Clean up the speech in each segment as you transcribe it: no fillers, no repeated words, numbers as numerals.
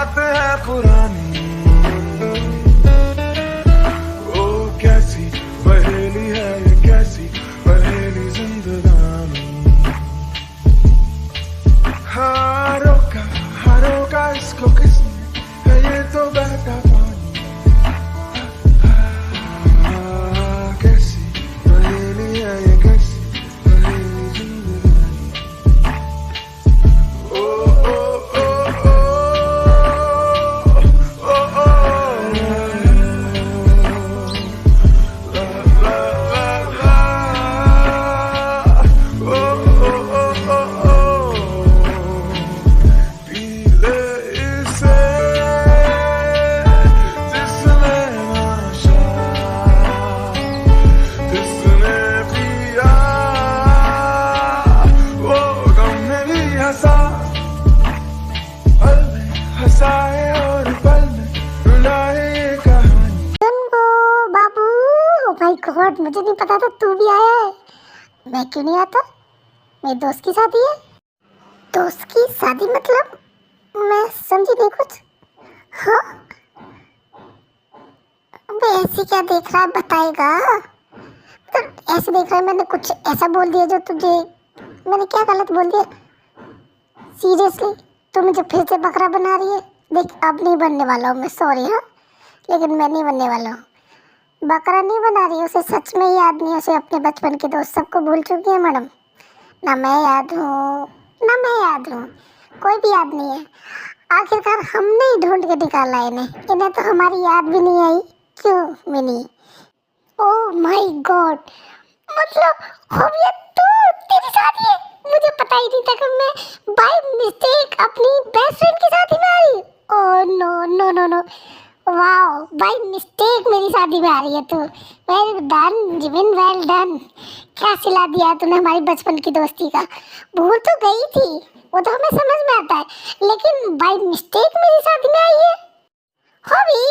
बात है पुरानी, ओ कैसी पहेली है ये, कैसी पहेली जिंदगानी। हारों का इसको किसने, है ये तो बहता पानी। कैसी पहेली है ये, कैसी पहेली जिंदगानी। ओ ओ ओ ओ ओ ओ ला ला ला ला, ओ ओ ओ ओ ओ, पी ले इसे जिसने नाशा, जिसने पिया वो गम में भी हंसा, पल में हंसाए और पल में रुलाए ये कहानी। जंबो बाबू, माय गॉड, मुझे नहीं पता था तू भी आया है। मैं क्यों नहीं आता? मेरे दोस्त की शादी है। दोस्त की शादी मतलब? मैं समझी नहीं कुछ। हाँ, अबे ऐसे क्या देख रहा है, बताएगा? मतलब ऐसे देख रहा है, मैंने कुछ ऐसा बोल दिया जो तुझे, मैंने क्या गलत बोल दिया? सीरियसली तू मुझे फिर से बकरा बना रही है? देख, अब नहीं बनने वाला हूँ मैं, सॉरी। हाँ, लेकिन मैं नहीं बनने वाला हूँ। बकरा नहीं बना रही, उसे सच में ही याद नहीं है। उसे अपने बचपन के दोस्त सबको भूल चुकी है मैडम। ना मैं याद हूँ, ना मैं याद हूँ, कोई भी याद नहीं है। आखिरकार हमने ही ढूंढ के निकाला इन्हें तो हमारी याद भी नहीं आई। क्यों मिनी? ओह माय गॉड, मतलब हो गया तू, तेरी शादी है? मुझे पता ही नहीं था कि मैं बाय मिस्टेक अपनी बेस्ट फ्रेंड की शादी में आ रही हूँ। Oh no no no no, wow, by mistake मेरी शादी में आ रही है तू। Well done Jimin, well done. क्या सिला दिया तूने हमारी बचपन की दोस्ती का। भूल तो गई थी, वो तो हमें समझ में आता है, लेकिन बाय मिस्टेक मेरी शादी में आई है। हो भी,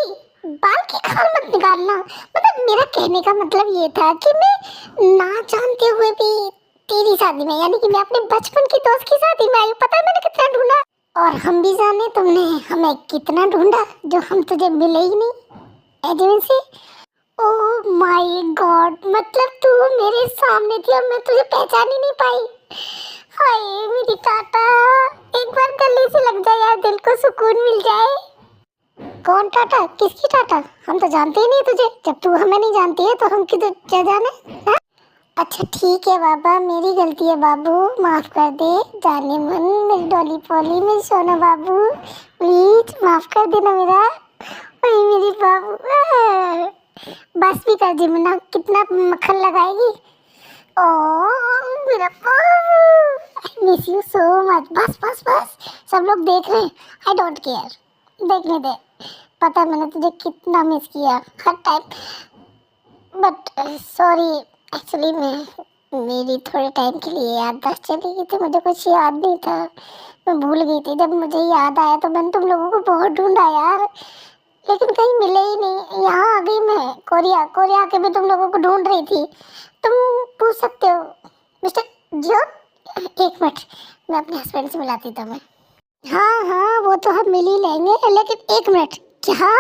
बाल की खाल मत निकालना। मतलब मेरा कहने का मतलब ये था कि मैं ना जानते हुए भी तेरी शादी में, यानी कि मैं अपने बचपन की दोस्त की शादी में आई। पता है मैंने कितना ढूंढा, और हम भी जाने तुमने हमें कितना ढूंढा, जो हम तुझे मिले ही नहीं एजेंसी। ओह माय गॉड, मतलब तू मेरे सामने थी और मैं तुझे पहचान ही नहीं पाई। हाय मेरी टाटा, एक बार गले से लग जाए यार, दिल को सुकून मिल जाए। कौन टाटा? किसकी टाटा? हम तो जानते ही नहीं तुझे। जब तू हमें नहीं जानती है तो हम किधर क्या जाने? हाँ? अच्छा ठीक है बाबा, मेरी गलती है बाबू, माफ कर दे। जाने मन मेरी डॉली पॉली, मेरी सोना बाबू, प्लीज माफ कर देना मेरा। ओए मेरी बाबू, बस भी कर जिमना, कितना मक्खन लगाएगी। ओह मेरा बाबू, I miss you so much. बस बस बस, सब लोग देख रहे हैं, आई डोंट केयर, देखने दे। पता है मैंने तुझे कितना मिस किया हर टाइम, बट सॉरी, एक्चुअली मेरी थोड़े टाइम के लिए याददाश्त चली गई थी, मुझे कुछ याद नहीं था, मैं भूल गई थी। जब मुझे याद आया तो मैंने तुम लोगों को बहुत ढूंढा यार, लेकिन कहीं मिले ही नहीं। यहाँ आ गई मैं, कोरिया आके भी तुम लोगों को ढूंढ रही थी। तुम पूछ सकते हो मिस्टर जॉन, एक मिनट, मैं अपने हस्बैंड से मिलाती तुम्हें। हाँ, वो तो हम मिल ही लेंगे, लेकिन एक मिनट। क्या?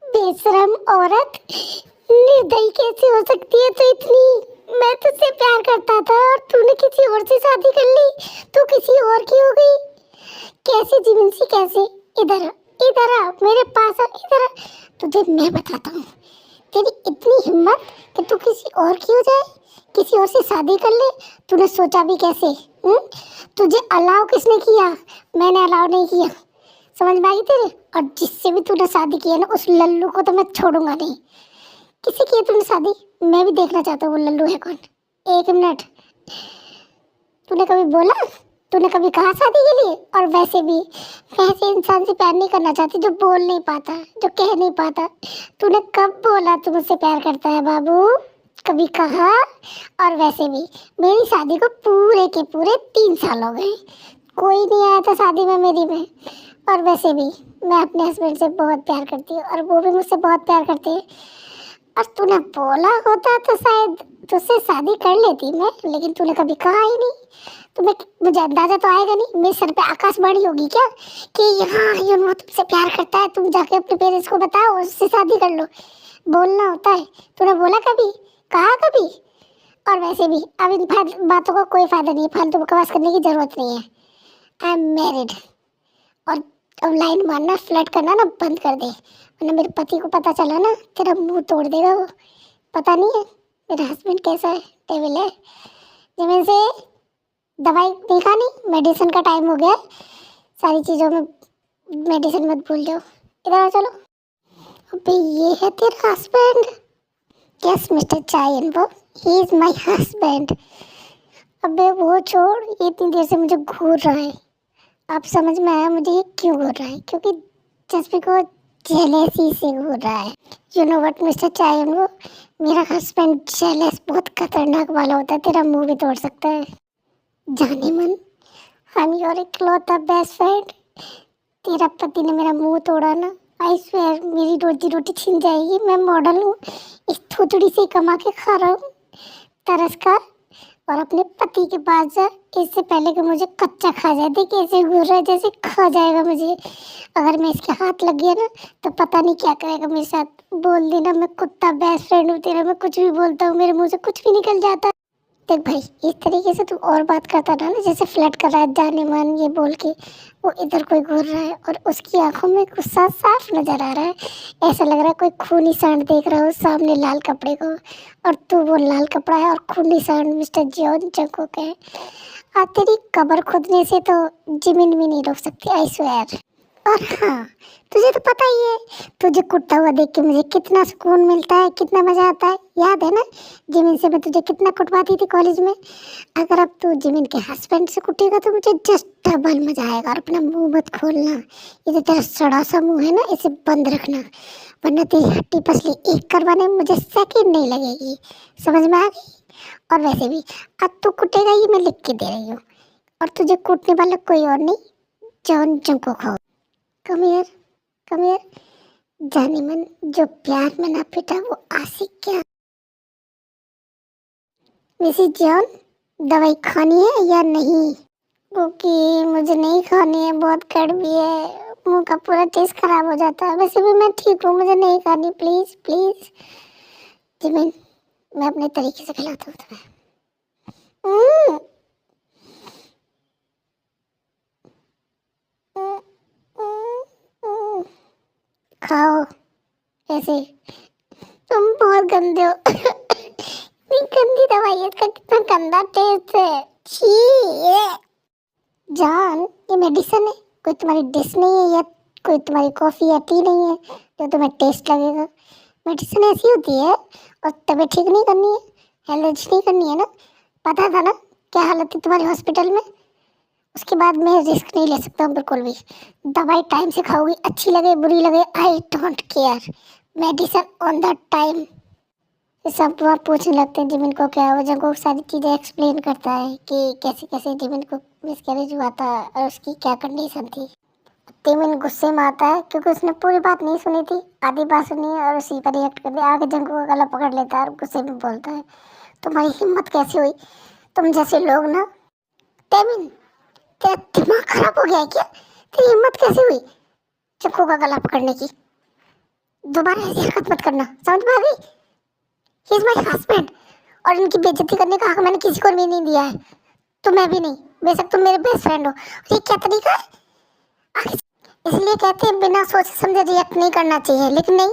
बेशरम औरत, निर्दयी कैसे हो सकती है तू इतनी? मैं तुझसे प्यार करता था और तूने किसी और से शादी कर ली, तू किसी और की हो गई। कैसे जीवन सी, कैसे? इधर आ मेरे पास आ, इधर आ। तुझे मैं बताता हूँ, तेरी इतनी हिम्मत कि तू किसी और की हो जाए, किसी और से शादी कर ले। तूने सोचा भी कैसे? तुझे अलाउ किसने किया? मैंने अलाउ नहीं किया, समझ में आई तेरे? और जिससे भी तूने शादी की है ना, उस लल्लू को तो मैं छोड़ूंगा नहीं। किसी की है तूने शादी? मैं भी देखना चाहता हूँ वो लल्लू है कौन। एक मिनट, तूने कभी बोला, तूने कभी कहा शादी के लिए? और वैसे भी मैं ऐसे इंसान से प्यार नहीं करना चाहती जो बोल नहीं पाता, जो कह नहीं पाता। तूने कब बोला तू मुझसे प्यार करता है बाबू? कभी कहा? और वैसे भी मेरी शादी को पूरे के पूरे 3 साल हो गए, कोई नहीं आया था शादी में मेरी में। और वैसे भी मैं अपने हस्बैंड से बहुत प्यार करती हूँ और वो भी मुझसे बहुत प्यार करते हैं। और तूने बोला होता तो शायद तुझसे शादी कर लेती मैं, लेकिन तूने कभी कहा ही नहीं। तुम्हें मुझे अंदाजा तो आएगा नहीं, मेरे सर पे आकाशवाणी होगी क्या कि यहाँ यूनो तुमसे प्यार करता है, तुम जाके अपने पेरेंट्स को बताओ उससे शादी कर लो। बोलना होता है। तूने बोला कभी? कहा कभी? और वैसे भी अब इन बातों का कोई फायदा नहीं है, फालतू बकवास करने की जरूरत नहीं है। I am married. और अब लाइन मारना, फ्लर्ट करना ना बंद कर दे, वरना मेरे पति को पता चला ना तेरा मुंह तोड़ देगा वो। पता नहीं है मेरा हस्बैंड कैसा है, डेविल है। जमीन से दवाई नहीं खानी, मेडिसिन का टाइम हो गया। सारी चीज़ों में मेडिसिन मत भूल जाओ। इधर आ चलो। अबे ये है तेरा हस्बैंड? यस मिस्टर चायन, वो ही इज माय हस्बैंड। अबे वो छोड़, ये इतनी देर से मुझे घूर रहा है। अब समझ में आया मुझे ये क्यों घूर रहा है, क्योंकि जस्पी को जेलेसी से घूर रहा है। यू नो व्हाट मिस्टर चायन, वो मेरा हस्बैंड जेलस बहुत खतरनाक वाला होता है, तेरा मुंह भी तोड़ सकता है। जाने मन, आई एम योर इकलौता बेस्ट फ्रेंड। तेरा पति ने मेरा मुंह तोड़ा ना, आई स्वेयर मेरी रोजी रोटी छिन जाएगी। मैं मॉडल हूँ, इस थोड़ी से कमा के खा रहा हूँ तरस का। और अपने पति के पास जा, इससे पहले कि मुझे कच्चा खा जाए। देख कैसे घूर रहा है, जैसे खा जाएगा मुझे। अगर मैं इसके हाथ लग गया ना तो पता नहीं क्या करेगा मेरे साथ। बोल देना मैं कुत्ता बेस्ट फ्रेंड हूँ तेरा, मैं कुछ भी बोलता हूँ मेरे मुंह से कुछ भी निकल जाता है। देख भाई, इस तरीके से तू और बात करता रहा ना, जैसे फ्लर्ट कर रहा है जाने मन ये बोल के, वो इधर कोई घूर रहा है और उसकी आंखों में गुस्सा साफ नजर आ रहा है। ऐसा लग रहा है कोई खूनी सांड देख रहा हो सामने लाल कपड़े को, और तू वो लाल कपड़ा है और खूनी सांड मिस्टर जॉन जंगकुक है। तेरी कब्र खोदने से तो जमीन भी नहीं रोक सकती, आई स्वेयर। और हाँ, तुझे तो पता ही है, तुझे कुटता हुआ देख के मुझे कितना सुकून मिलता है, कितना मजा आता है। याद है ना जिमिन से मैं तुझे कितना कुटवाती थी कॉलेज में। अगर अब तू जिमिन के हस्बैंड से कुटेगा तो मुझे जस्ट डबल मजा आएगा। और अपना मुंह मत खोलना, ये जो तेरा सड़ा सा मुंह है ना, इसे बंद रखना, वरना तेरी हट्टी पसली एक करवाने में मुझे सेकंड नहीं लगेगी। समझ में आ गई? और वैसे भी अब तू कुटेगा ये मैं लिख के दे रही हूँ, और तुझे कूटने वाला कोई और नहीं, जॉन जंगकुक हो। Come here, come here. जाने मन, जो प्यार में ना पिटा वो आशिक क्या। मिसेस जॉन, दवाई खानी है या नहीं? ओके, मुझे नहीं खानी है, बहुत कड़वी है, मुंह का पूरा टेस्ट खराब हो जाता है। वैसे भी मैं ठीक हूँ, मुझे नहीं खानी, प्लीज प्लीज। जिमिन, मैं अपने तरीके से खिलाता हूँ तुम्हें। हम्म, हम्म, हम्म, खाओ ऐसे। तुम बहुत गंदे हो। इतनी गंदी दवाई है, इसका कितना गंदा टेस्ट है। छी ये। जान, ये मेडिसिन है, कोई तुम्हारी डिश नहीं है, या कोई तुम्हारी कॉफी या टी नहीं है जो तुम्हें टेस्ट लगेगा। मेडिसिन ऐसी होती है, और तबीयत ठीक नहीं करनी है, एलर्जी नहीं करनी है ना। पता था ना क्या हालत थी तुम्हारी हॉस्पिटल में। उसके बाद मैं रिस्क नहीं ले सकता हूँ बिल्कुल भी। दवाई टाइम से खाओगी, अच्छी लगे बुरी लगे, I don't care. Medicine on the time. सब वहाँ पूछने लगते हैं जिमिन को क्या, वो जंगकुक सारी चीज़ें एक्सप्लेन करता है कि कैसे कैसे जिमिन को मिसकैरेज हुआ था और उसकी क्या कंडीशन थी। जिमिन गुस्से में आता है क्योंकि उसने पूरी बात नहीं सुनी थी, आधी बात सुनी है और उसी पर रिएक्ट कर दिया। आगे जंगकुक का गला पकड़ लेता है और गुस्से में बोलता है, तुम्हारी हिम्मत कैसे हुई, तुम जैसे लोग ना। टेमिन, तेरा दिमाग खराब हो गया है क्या? तेरी हिम्मत कैसे हुई जंगकुक का गला पकड़ने की? दोबारा ऐसी हरकत मत करना, समझ में आ गई? ही इज माय हस्बैंड, और इनकी बेइज्जती करने का हक मैंने किसी को भी नहीं दिया है, तो मैं भी नहीं। बेशक तुम मेरे बेस्ट फ्रेंड हो। ये क्या तरीका है? इसलिए कहते हैं बिना सोचे समझे रिएक्ट नहीं करना चाहिए, लेकिन नहीं,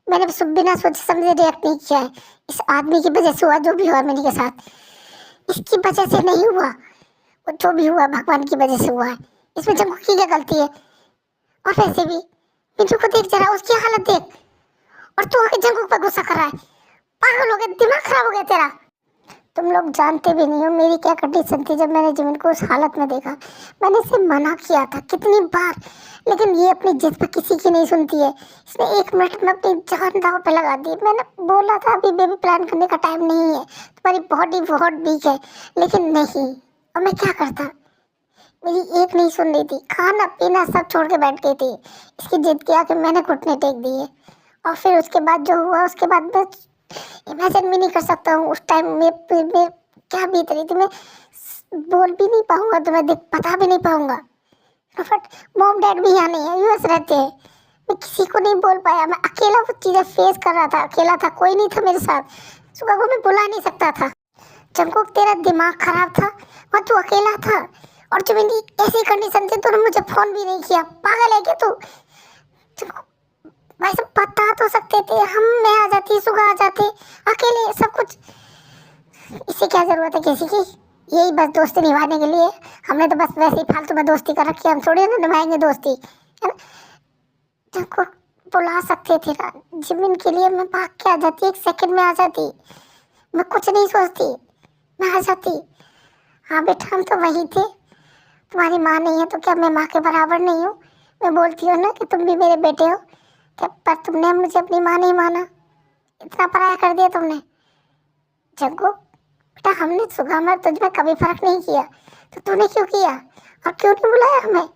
मैंने बस बिना सोचे समझे रिएक्ट नहीं किया है। इस आदमी की वजह से हुआ जो भी हुआ मेरे के साथ, इसकी वजह से नहीं हुआ। वो जो भी हुआ भगवान की वजह से हुआ है, इसमें जंगकुक की क्या गलती है? और वैसे भी मिठू को देख जरा, उसकी हालत देख, और तू आके जंगकुक पर गुस्सा कर रहा है। पागल हो गया, दिमाग खराब हो गया तेरा। तुम लोग जानते भी नहीं हो मेरी क्या कंडीशन थी जब मैंने जिमिन को उस हालत में देखा। मैंने इसे मना किया था कितनी बार, लेकिन ये अपनी जिद पर किसी की नहीं सुनती है। इसने 1 मिनट में अपनी जान दांव पे लगा दी। मैंने बोला था अभी बेबी प्लान करने का टाइम नहीं है, तुम्हारी बॉडी बहुत वीक है, लेकिन नहीं। और मैं क्या करता, मेरी एक नहीं सुन रही थी, खाना पीना सब छोड़ के बैठ गई थी। इसकी जिद के आके मैंने घुटने टेक दिए, और फिर उसके बाद जो हुआ, उसके बाद मैं इमेजिन भी नहीं कर सकता हूँ उस टाइम में क्या बीत रही थी। मैं बोल भी नहीं पाऊंगा, तो मैं बता भी नहीं पाऊंगा। बट मॉम डैड भी यहाँ नहीं है, यूएस रहते हैं। मैं किसी को नहीं बोल पाया, मैं अकेला वो चीज़ें फेस कर रहा था, अकेला था, कोई नहीं था मेरे साथ। सुबह को मैं बुला नहीं सकता था। जंगकुक तेरा दिमाग खराब था, और तू अकेला था, और जब मेरी ऐसी कंडीशन थी तूने मुझे फोन भी नहीं किया। पागल है क्या तू? भाई सब बता तो सकते थे, मैं आ जाती, सुबह आ जाते, अकेले सब कुछ। इससे क्या जरूरत है किसी की? यही बस दोस्ती निभाने के लिए। हमने तो बस वैसे ही फालतू में दोस्ती कर रखी है, हम थोड़ी ना निभाएंगे दोस्ती, है ना? जब बुला सकते थे ना, जिमिन के लिए मैं भाग के आ जाती, 1 सेकंड में आ जाती, मैं कुछ नहीं सोचती, मैं आ जाती। हाँ बेटा, हम तो वही थे। तुम्हारी माँ नहीं है तो क्या मैं माँ के बराबर नहीं हूँ? मैं बोलती हूँ ना कि तुम भी मेरे बेटे हो, क्या पर तुमने मुझे अपनी माँ नहीं माना, इतना पराया कर दिया तुमने। जग्गू बेटा, हमने सुबह में तुझ में कभी फर्क नहीं किया, तो तूने क्यों किया और क्यों नहीं बुलाया हमें?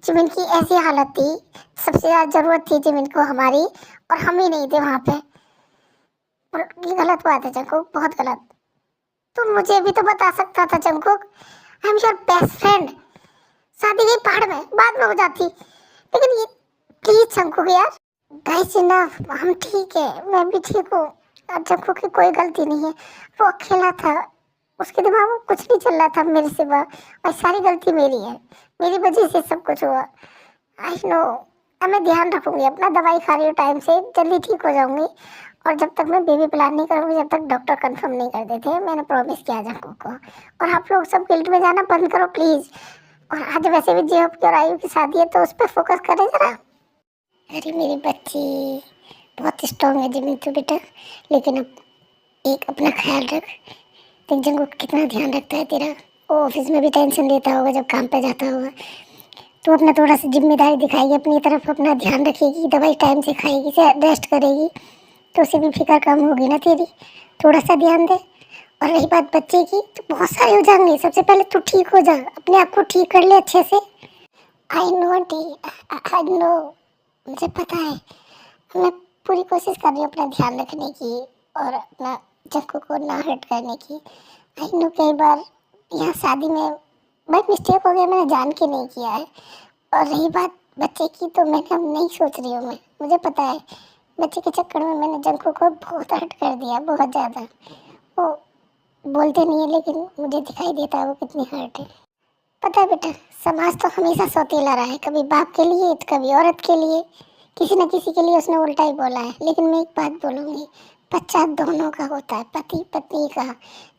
जिमिन की ऐसी हालत थी, सबसे ज़्यादा ज़रूरत थी जिमिन को हमारी, और हम ही नहीं थे वहाँ पे। और ये गलत बात है जंगकुक, बहुत गलत। तुम मुझे भी तो बता सकता था Jungkook, I am your best friend. शादी गई पहाड़ में, बाद में हो जाती, लेकिन ये प्लीज जंगकुक यार। गाइस इनफ, हम ठीक है, मैं भी ठीक हूँ। जंगकुक की कोई गलती नहीं है, वो अकेला था, उसके दिमाग में कुछ नहीं चल रहा था मेरे सिवा, और सारी गलती मेरी है, मेरी वजह से सब कुछ हुआ। आई नो, अब मैं ध्यान रखूंगी अपना, दवाई खा रही हूँ टाइम से, जल्दी ठीक हो जाऊंगी। और जब तक मैं बेबी प्लान नहीं करूँगी, जब तक डॉक्टर कंफर्म नहीं कर देते, मैंने प्रॉमिस किया जंगकुक को। और आप लोग सब गिल्ट में जाना बंद करो प्लीज़। और आज वैसे भी जेहोप की और आयु की शादी है, तो उस पर फोकस करें जरा। अरे मेरी बच्ची, बहुत स्ट्रॉन्ग है जिमिन तू बेटा, लेकिन अब एक अपना ख्याल रख। देख जंगकुक कितना ध्यान रखता है तेरा, वो ऑफिस में भी टेंशन लेता होगा जब काम पे जाता होगा। तू अपना थोड़ा सा जिम्मेदारी दिखाएगी अपनी तरफ, अपना ध्यान रखेगी, दवाई टाइम से खाएगी, से रेस्ट करेगी, तो उसे भी फिक्र कम होगी ना तेरी। थोड़ा सा ध्यान दे। और रही बात बच्चे की, तो बहुत सारे हो जाएंगे, सबसे पहले तू ठीक हो जा, अपने आप को ठीक कर ले अच्छे से। I know aunty, I know, मुझे पता है, मैं पूरी कोशिश कर रही हूँ अपना ध्यान रखने की और अपना जंगकुक को ना हर्ट करने की। आई नो कई बार यहाँ शादी में बहुत मिस्टेक हो गया, मैंने जान के नहीं किया है। और रही बात बच्चे की, तो मैंने अब नहीं सोच रही हूँ मैं, मुझे पता है बच्चे के चक्कर में मैंने जंगकुक को बहुत हर्ट कर दिया, बहुत ज़्यादा। वो बोलते नहीं है, लेकिन मुझे दिखाई देता है वो कितनी हर्ट है। पता है बेटा, समाज तो हमेशा सौतेला रहा है, कभी बाप के लिए तो कभी औरत के लिए, किसी न किसी के लिए उसने उल्टा ही बोला है। लेकिन मैं एक बात बोलूँगी, बच्चा दोनों का होता है, पति पत्नी का।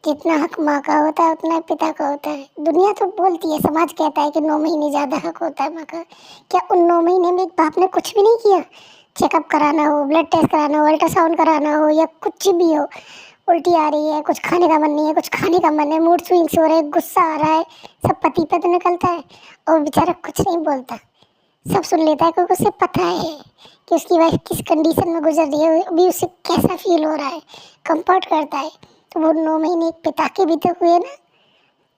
जितना हक माँ का होता है उतना पिता का होता है। दुनिया तो बोलती है, समाज कहता है कि 9 महीने ज़्यादा हक होता है माँ का। क्या उन 9 महीने में एक बाप ने कुछ भी नहीं किया? चेकअप कराना हो, ब्लड टेस्ट कराना हो, अल्ट्रासाउंड कराना हो, या कुछ भी हो, उल्टी आ रही है, कुछ खाने का मन नहीं है, कुछ खाने का मन है, मूड स्विंग्स हो रहे हैं, गुस्सा आ रहा है, सब पति पे तो निकलता है, और बेचारा कुछ नहीं बोलता, सब सुन लेता है, क्योंकि उसे पता है कि उसकी वाइफ किस कंडीशन में गुजर रही है, अभी उसे कैसा फील हो रहा है, कंफर्ट करता है। तो वो 9 महीने एक पिता के भी तो हुए ना,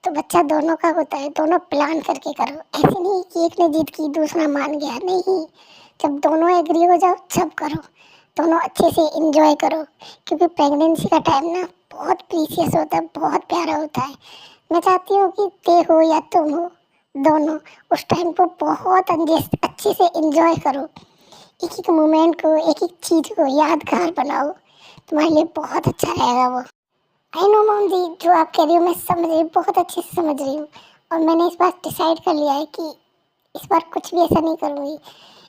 तो बच्चा दोनों का होता है। दोनों प्लान करके करो, ऐसे नहीं कि एक ने जीत की दूसरा मान गया, नहीं। जब दोनों एग्री हो जाओ तब करो, दोनों अच्छे से इंजॉय करो, क्योंकि प्रेगनेंसी का टाइम ना बहुत प्रीशियस होता है, बहुत प्यारा होता है। मैं चाहती हूँ कि ते हो या तुम हो, दोनों उस टाइम को बहुत अच्छे से इंजॉय करो। एक एक मोमेंट को, एक एक चीज़ को यादगार बनाओ, तुम्हारे लिए बहुत अच्छा रहेगा वो। आई नो मॉम जी, जो आप कह रही हो मैं समझ रही हूँ, बहुत अच्छे से समझ रही हूँ। और मैंने इस बार डिसाइड कर लिया है कि इस बार कुछ भी ऐसा नहीं करूँगी।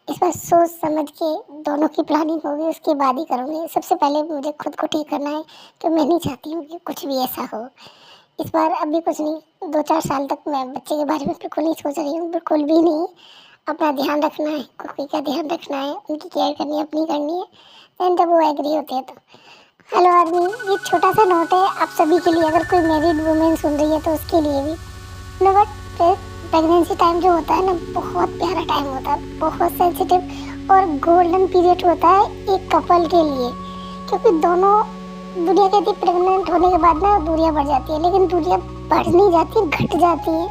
इस बार सोच समझ के दोनों की प्लानिंग होगी, उसके बाद ही करूँगी। सबसे पहले मुझे खुद को ठीक करना है, तो मैं नहीं चाहती हूँ कि कुछ भी ऐसा हो। इस बार अभी कुछ नहीं, 2-4 साल तक मैं बच्चे के बारे में बिल्कुल नहीं सोच रही हूँ, बिल्कुल भी नहीं। अपना ध्यान रखना है, कुकी का ध्यान रखना है, उनकी केयर करनी है, अपनी करनी है। दैन जब वो एग्री होते हैं तो हेलो आदमी, ये छोटा सा नोट है आप सभी के लिए, अगर कोई मैरिड वुमेन सुन रही है तो उसके लिए भी। नो बट प्रेगनेंसी टाइम जो होता है ना, बहुत प्यारा टाइम होता है, बहुत सेंसिटिव और गोल्डन पीरियड होता है एक कपल के लिए। क्योंकि दोनों, दुनिया कहती है प्रेग्नेंट होने के बाद ना दूरियां बढ़ जाती है, लेकिन दूरियां बढ़ नहीं जाती, घट जाती है,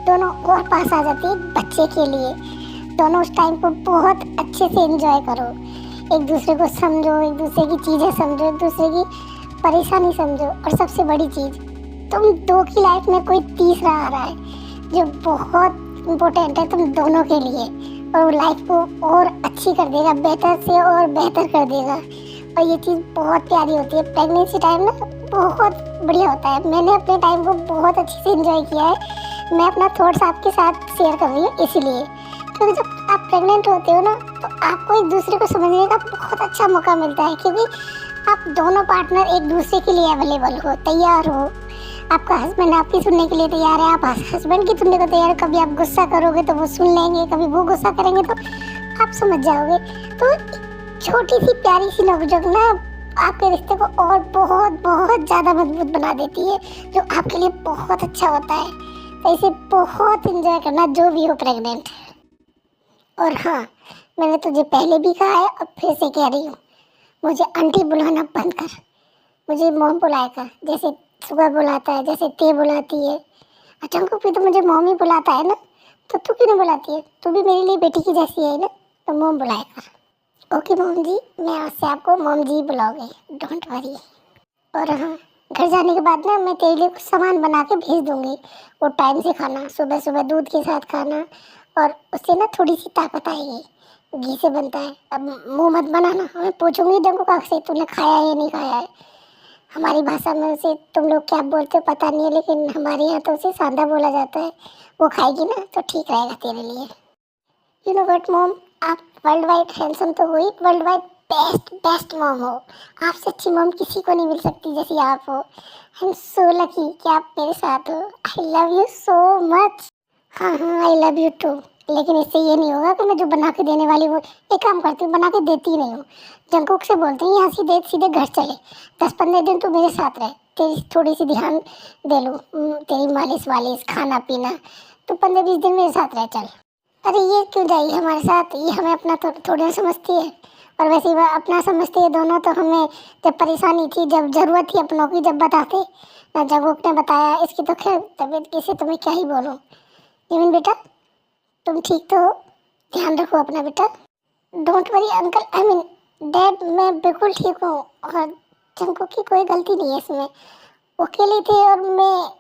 दोनों और पास आ जाती है बच्चे के लिए। दोनों उस टाइम को बहुत अच्छे से एंजॉय करो। एक दूसरे को समझो, एक दूसरे की चीज़ें समझो, एक दूसरे की परेशानी समझो। और सबसे बड़ी चीज़, तुम दो की लाइफ में कोई तीसरा आ रहा है जो बहुत इम्पोर्टेंट है तुम दोनों के लिए, और वो लाइफ को और अच्छी कर देगा, बेहतर से और बेहतर कर देगा। और ये चीज़ बहुत प्यारी होती है। प्रेगनेंसी टाइम ना बहुत बढ़िया होता है। मैंने अपने टाइम को बहुत अच्छे से एंजॉय किया है। मैं अपना थॉट्स आपके साथ शेयर कर रही हूँ इसीलिए, क्योंकि जब आप प्रेग्नेंट होते हो ना तो आपको एक दूसरे को समझने का बहुत अच्छा मौका मिलता है, क्योंकि आप दोनों पार्टनर एक दूसरे के लिए अवेलेबल हो, तैयार हो। आपका हस्बैंड आपकी सुनने के लिए तैयार है, आप हस्बैंड की सुनने को तैयार है। कभी आप गुस्सा करोगे तो वो सुन लेंगे, कभी वो गुस्सा करेंगे तो आप समझ जाओगे। तो छोटी सी प्यारी सी नोकझोंक ना आपके रिश्ते को और बहुत बहुत ज़्यादा मजबूत बना देती है, जो आपके लिए बहुत अच्छा होता है। तो इसे बहुत इंजॉय करना जो भी हो प्रेग्नेंट। और हाँ, मैंने तुझे पहले भी कहा है और फिर से कह रही हूँ, मुझे आंटी बुलाना बंद कर, मुझे मॉम बुलाया कर। जैसे सुबह बुलाता है, जैसे ते बुलाती है। अचानक भी तो मुझे मॉम ही बुलाता है ना, तो तू क्यों नहीं बुलाती है? तू भी मेरे लिए बेटी की जैसी है ना, तो मॉम बुलाया कर। ओके मॉम जी, मैं आज से आपको मॉम जी बुलाओगे, डोंट वरी। और हाँ, घर जाने के बाद ना मैं तेरे लिए कुछ सामान बना के भेज दूँगी। वो टाइम से खाना, सुबह सुबह दूध के साथ खाना, और उससे ना थोड़ी सी ताकत आएगी। घी से बनता है। अब मुँह मत बनाना, मैं पूछूंगी डंगू काक से तूने खाया है या नहीं खाया है। हमारी भाषा में उसे तुम लोग क्या बोलते हो पता नहीं है, लेकिन हमारे यहाँ तो उसे सांदा बोला जाता है। वो खाएगी ना तो ठीक रहेगा तेरे लिए। यू नो व्हाट मॉम, आप वर्ल्ड वाइड हैंडसम तो हो ही, world wide best best mom हो। आपसे अच्छी मॉम किसी को नहीं मिल सकती जैसी आप हो। आई एम सो लकी कि आप मेरे साथ हो। आई लव यू सो मच। हाँ हाँ, आई लव यू टू। लेकिन इससे ये नहीं होगा कि मैं जो बना के देने वाली वो एक काम करती हूँ, बना के देती ही नहीं हूँ। जंकुक से बोलती हूँ यहाँ सीधे सीधे घर चले, 10-15 दिन तू मेरे साथ रहे, तेरी थोड़ी सी ध्यान दे लूँ, तेरी मालिश वालिश खाना पीना, तू 15-20 दिन मेरे साथ रह चल। अरे ये क्यों जाइए हमारे साथ, ये हमें अपना थोड़ा समझती है। और वैसे ही अपना समझती है दोनों। तो हमें जब परेशानी थी, जब ज़रूरत थी अपनों की, जब बताते ना, जंकुक ने बताया। इसकी तो खैर तबीयत की से तुम्हें क्या ही बोलूँ। जिमिन बेटा तुम ठीक तो हो, ध्यान रखो अपना बेटा। Don't worry uncle, I mean dad, मैं बिल्कुल ठीक हूँ। और जंकुक की कोई गलती नहीं है इसमें। वो अकेले थे और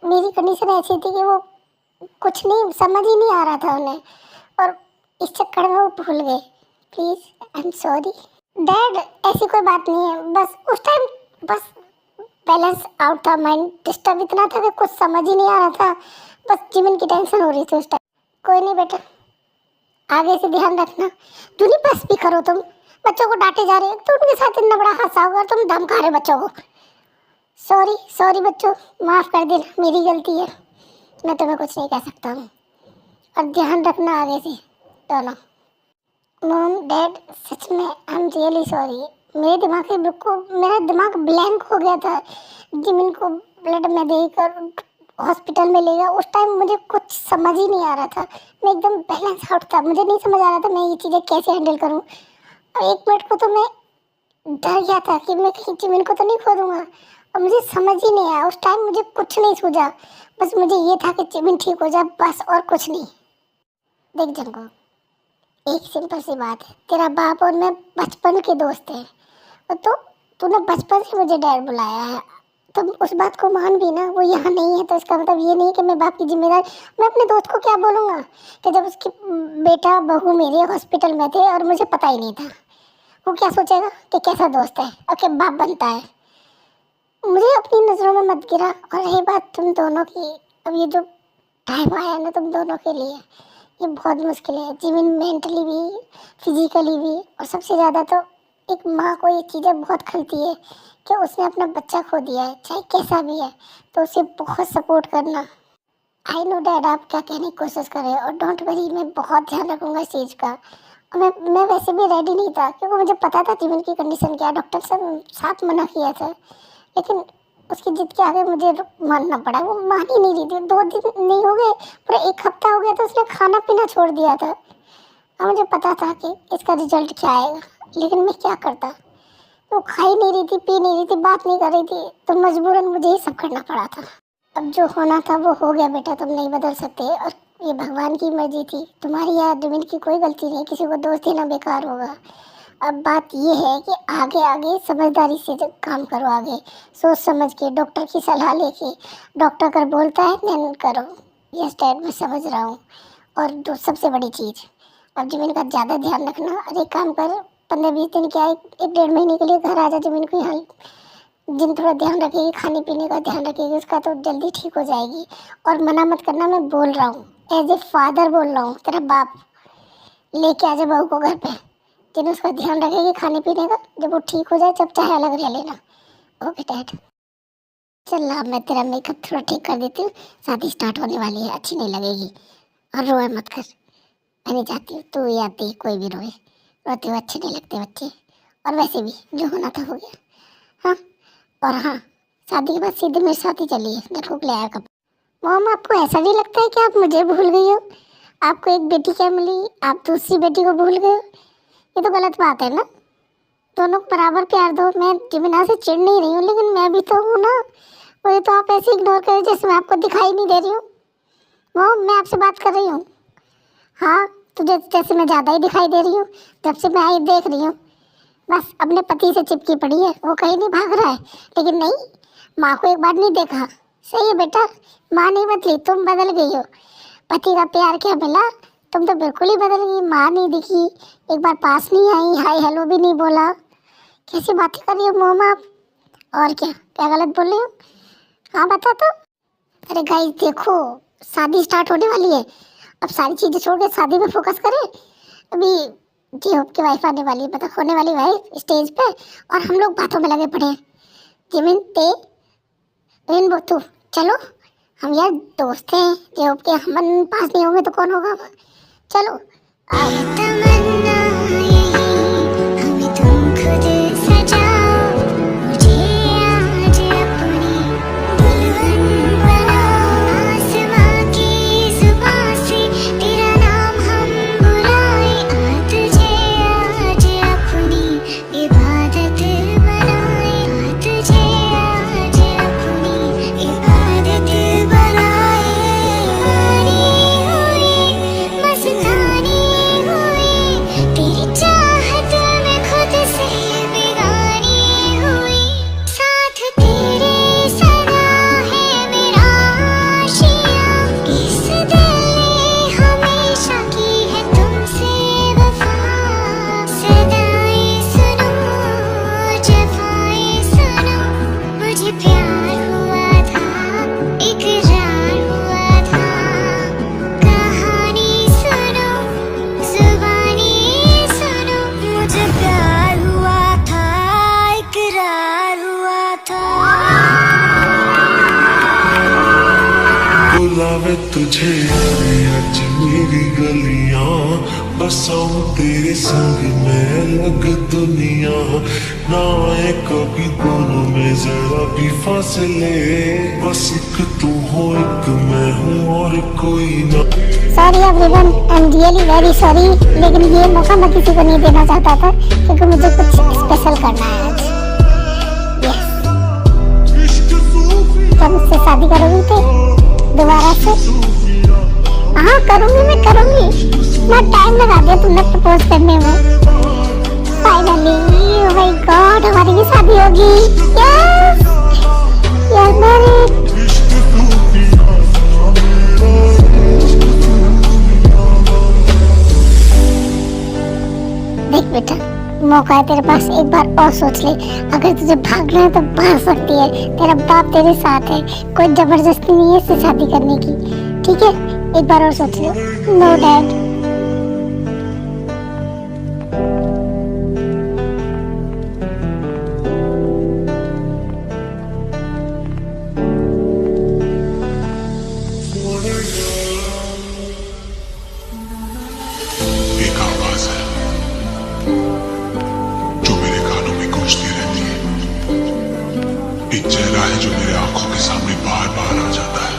मेरी कंडीशन ऐसी थी कि वो कुछ नहीं समझ ही नहीं आ रहा था उन्हें, और इस चक्कर में वो भूल गए। Please I am sorry dad, ऐसी कोई बात नहीं है। बस उस टाइम बस बैलेंस आउट था, माइंड डिस्टर्ब इतना था कि कुछ समझ ही नहीं आ रहा था। बस जिमिन की टेंशन हो रही थी उस टाइम। कोई नहीं बेटा, आगे से ध्यान रखना। जूनी बस भी करो तुम, बच्चों को डांटे जा रहे हो तो उनके साथ इतना बड़ा हादसा होगा, तुम धमका रहे बच्चों को। सॉरी सॉरी बच्चों, माफ़ कर देना, मेरी गलती है। मैं तुम्हें कुछ नहीं कह सकता हूँ। और ध्यान रखना आगे से दोनों। मॉम डैड, सच में आई एम रियली सॉरी। मेरे दिमाग से बिल्कुल, मेरा दिमाग ब्लैंक हो गया था। जिमिन को ब्लड में देकर हॉस्पिटल में ले गया, उस टाइम मुझे कुछ समझ ही नहीं आ रहा था। मैं एकदम बैलेंस आउट था, मुझे नहीं समझ आ रहा था मैं ये चीज़ें कैसे हैंडल करूं। और एक मिनट को तो मैं डर गया था कि मैं कहीं जिमिन को तो नहीं खो दूंगा। और मुझे समझ ही नहीं आया उस टाइम, मुझे कुछ नहीं सूझा। बस मुझे ये था कि जिमिन ठीक हो जाए, बस, और कुछ नहीं। देख जंगो, एक सिंपल सी बात है, तेरा बाप और मैं बचपन के दोस्त हैं, और तो तूने बचपन से मुझे डैड बुलाया है। तुम उस बात को मान भी ना, वो यहाँ नहीं है तो इसका मतलब ये नहीं कि मैं बाप की जिम्मेदार। मैं अपने दोस्त को क्या बोलूँगा कि जब उसकी बेटा बहू मेरे हॉस्पिटल में थे और मुझे पता ही नहीं था। वो क्या सोचेगा कि कैसा दोस्त है और क्या बाप बनता है। मुझे अपनी नज़रों में मत गिरा। और रही बात तुम दोनों की, अब ये जो टाइम आया ना तुम दोनों के लिए, ये बहुत मुश्किल है। जिमिन मेंटली भी, फिजिकली भी, और सबसे ज़्यादा तो एक माँ को ये चीज़ें बहुत खलती है कि उसने अपना बच्चा खो दिया है, चाहे कैसा भी है, तो उसे बहुत सपोर्ट करना। आई नो डैड आप क्या कहने की कोशिश कर रहे हो, और डोंट वरी, मैं बहुत ध्यान रखूँगा इस चीज़ का। और मैं वैसे भी रेडी नहीं था, क्योंकि मुझे पता था जिमिन की कंडीशन क्या। डॉक्टर से साफ मना किया था, लेकिन उसकी जिद के आगे मुझे मानना पड़ा। वो मान ही नहीं रही थी। 2 दिन नहीं हो गए, पूरा 1 हफ्ता हो गया तो उसने खाना पीना छोड़ दिया था। और मुझे पता था कि इसका रिजल्ट क्या आएगा, लेकिन मैं क्या करता। वो खा ही नहीं रही थी, पी नहीं रही थी, बात नहीं कर रही थी, तो मजबूरन मुझे ही सब करना पड़ा था। अब जो होना था वो हो गया बेटा, तुम नहीं बदल सकते, और ये भगवान की मर्जी थी। तुम्हारी या जिमिन की कोई गलती नहीं, किसी को दोष देना बेकार होगा। अब बात ये है कि आगे आगे समझदारी से जो काम करो, आगे सोच समझ के, डॉक्टर की सलाह लेके। डॉक्टर अगर बोलता है देन करो। यस डैड, मैं समझ रहा हूँ। और जो सबसे बड़ी चीज़, अब जमीन का ज़्यादा ध्यान रखना। और एक काम कर, 15-20 दिन क्या, एक 1-1.5 महीने के लिए घर आ जा जमीन को। यहाँ जिन थोड़ा ध्यान रखेगी, खाने पीने का ध्यान रखेगी उसका, तो जल्दी ठीक हो जाएगी। और मना मत करना, मैं बोल रहा हूँ, एज ए फादर बोल रहा हूँ, तेरा बाप। लेके आ जा बहू को घर पे, जिन उसका ध्यान रखेगी खाने पीने का। जब वो ठीक हो जाए तब चाहे अलग रह लेना। Okay dad. चल ला, मैं तेरा मेकअप थोड़ा ठीक कर देती हूँ, शादी स्टार्ट होने वाली है, अच्छी नहीं लगेगी। और रोए मत कर, मैं नहीं चाहती हूँ तू या ती कोई भी रोए। रोते हुए अच्छे नहीं लगते बच्चे। और वैसे भी जो होना था हो गया। हाँ, और हाँ, शादी के बाद सीधे मेरी शादी चली है, देखो ले आया कब। मॉम, आपको ऐसा नहीं लगता है कि आप मुझे भूल गई हो? आपको एक बेटी क्या मिली, आप दूसरी बेटी को भूल गए हो? ये तो गलत बात है ना। दोनों को बराबर प्यार दो। मैं जिमिना से चिढ़ नहीं रही हूँ, लेकिन मैं भी तो हूँ ना। मुझे तो आप ऐसे इग्नोर करें जैसे मैं आपको दिखाई नहीं दे रही हूँ। मॉम, मैं आपसे बात कर रही हूँ। हाँ, तुझे जैसे मैं ज़्यादा ही दिखाई दे रही हूँ, जब से मैं आई देख रही हूँ। बस अपने पति से चिपकी पड़ी है, वो कहीं नहीं भाग रहा है। लेकिन नहीं, माँ को एक बार नहीं देखा। सही है बेटा, माँ नहीं बदली, तुम बदल गई हो। पति का प्यार क्या मिला, तुम तो बिल्कुल ही बदल गई। माँ नहीं दिखी, एक बार पास नहीं आई, हाय हेलो भी नहीं बोला। कैसी बातें कर रही हो मोम आप? और क्या क्या गलत बोल रही हो? हाँ बता तो। अरे गाइस देखो, शादी स्टार्ट होने वाली है। अब सारी चीज़ें छोड़ के शादी में फोकस करें। अभी जी होप की वाइफ आने वाली है, मतलब होने वाली वाइफ स्टेज पे, और हम लोग बातों में लगे पड़े हैं। जिमिन ते रेनबो तू, चलो हम यार दोस्त हैं। जी होप के हम पास नहीं होंगे तो कौन होगा? चलो तमन्ना यही, हमें तुम खुद सजाओ, मुझे आज अपनी दुल्हन बनाओ। आसमां की जुबां से तेरा नाम हम बुलाए, तुझे आज अपनी इबादत बनाए, तुझे आज अपनी इबादत बनाए। मस्तानी हुई तेरी चाहत में, खुद से बेगानी हुई। साथ तेरे सदा है मेरा आशिया, इस दिल ने हमेशा की है तुमसे वफा। सदाएं सुनो, जफाएं सुनो, मुझे प्यार हुआ था, इकरार हुआ था। कहानी सुनो, जुबानी सुनो, मुझे प्यार हुआ था, इकरार हुआ था। बुलावे तुझे आज मेरी गलियां, बसाऊं तेरे संग में अलग दुनिया। ना आए कभी दोनों में जरा भी फासले, बस एक तू हो एक मैं हूँ और कोई ना। Sorry everyone, I am really very sorry, लेकिन ये मौका मैं किसी को नहीं देना चाहता था, क्योंकि मुझे कुछ स्पेशल करना है आज। यस, क्या मुझसे शादी करोगी थे दोबारा से? हाँ करूँगी, मैं करूँगी। ना टाइम लगा दिया तुमने प्रपोज करने में। फाइनली, ओह माय गॉड, हमारी भी शादी होगी। Yes, yes married. देख बेटा, मौका है तेरे पास, एक बार और सोच ले। अगर तुझे भागना है तो भाग सकती है, तेरा बाप तेरे साथ है। कोई जबरदस्ती नहीं है इससे शादी करने की, ठीक है? एक बार और सोच ले। No dad. एक आवाज है जो मेरे कानों में गूंजती रहती है, एक चेहरा है जो मेरे आंखों के सामने बार बार आ जाता है।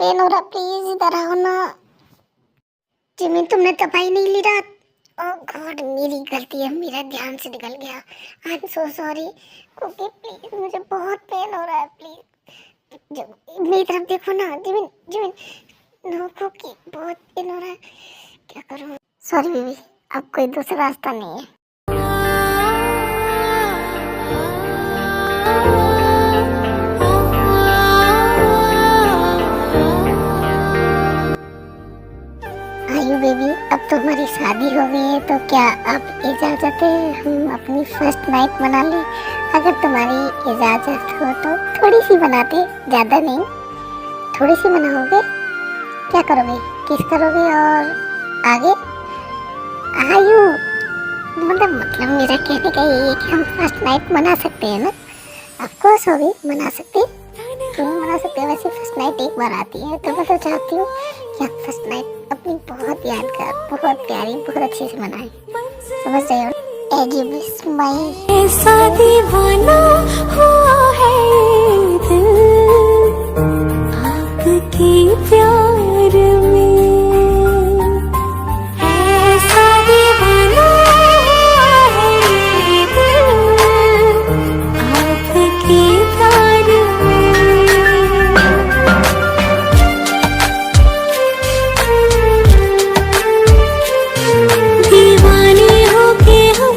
पेन हो रहा, प्लीज इधर आओ ना। जिमिन तुमने दवाई नहीं ली रात? ओह गॉड, मेरी गलती है, मेरा ध्यान से निकल गया। I am so sorry. Cookie please, मुझे बहुत पेन हो रहा है, प्लीज मेरी तरफ देखो ना। जिमिन जिमिन, नो कुकी, बहुत पेन हो रहा है, क्या करूँ? सॉरी बेबी, अब कोई दूसरा रास्ता नहीं है। आयु बेबी, अब तो हमारी शादी हो गई है, तो क्या अब इजाजत है हम अपनी फर्स्ट नाइट मना लें? अगर तुम्हारी इजाजत हो तो थोड़ी सी बनाते, ज्यादा नहीं, थोड़ी सी मनाओगे? क्या करोगे, किस करोगे और आगे? आयु मतलब मेरा कहने का ये है कि हम फर्स्ट नाइट मना सकते हैं ना? ऑफ कोर्स होगी, मना सकते, क्यों मना सकते हैं? वैसे फर्स्ट नाइट एक बार आती है, तो मैं तो चाहती हूँ कि आप फर्स्ट नाइट अपनी बहुत यादगार, बहुत प्यारी, बहुत अच्छे से मनाएं। समझ रहे हो? ऐसा दीवाना हुआ है दिल आपके प्यार में, ऐसा दीवाना हुआ है दिल आपके प्यार में। दीवाने होके हम